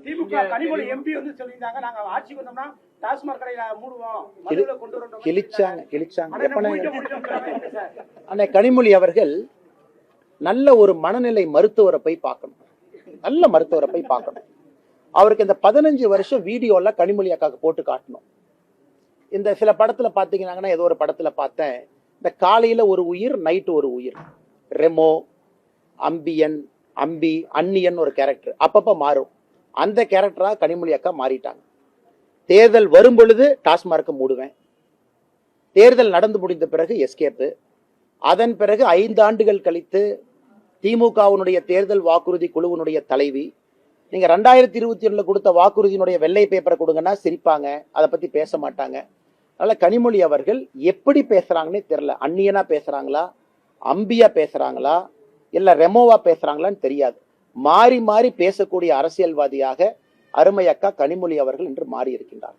திமுக Kanimozhi MP வந்து சொல்லியிருந்தாங்க, நாங்க ஆட்சிக்கு வந்தோம்னா டாஸ்மாக் கடையில மூடுவோம், கிழிச்சாங்க. அண்ணே கனிமொழி அவர்கள் நல்ல ஒரு மனநிலை மருத்துவரை போய் பார்க்கணும், நல்ல மருத்துவரை போய் பார்க்கணும். அவருக்கு இந்த 15 வருஷம் வீடியோல கனிமொழி அக்காக்கு போட்டு காட்டணும். இந்த சில படத்துல பாத்தீங்கன்னா, ஏதோ ஒரு படத்துல பார்த்தேன், இந்த காலையில ஒரு உயிர், நைட்டு ஒரு உயிர், ரெமோ, அம்பியன், அம்பி, அன்னியன் ஒரு கேரக்டர் அப்பப்ப மாறும். அந்த கேரக்டரா கனிமொழி அக்கா மாறிட்டாங்க. தேர்தல் வரும் பொழுது டாஸ்மார்க்க மூடுவேன், தேர்தல் நடந்து முடிந்த பிறகு எஸ்கேப்பு, அதன் பிறகு 5 ஆண்டுகள் கழித்து திமுகவினுடைய தேர்தல் வாக்குறுதி குழுவினுடைய தலைவி, நீங்க 2021 கொடுத்த வாக்குறுதியினுடைய வெள்ளை பேப்பரை கொடுங்கன்னா சிரிப்பாங்க, அதை பத்தி பேச மாட்டாங்க. அதனால கனிமொழி அவர்கள் எப்படி பேசுறாங்கன்னே தெரியல. அந்நியனா பேசுறாங்களா, அம்பியா பேசுறாங்களா, இல்ல ரெமோவா பேசுறாங்களான்னு தெரியாது. மாறி மாறி பேசக்கூடிய அரசியல்வாதியாக அருமை அக்கா கனிமொழி அவர்கள் இன்று மாறி இருக்கின்றார்.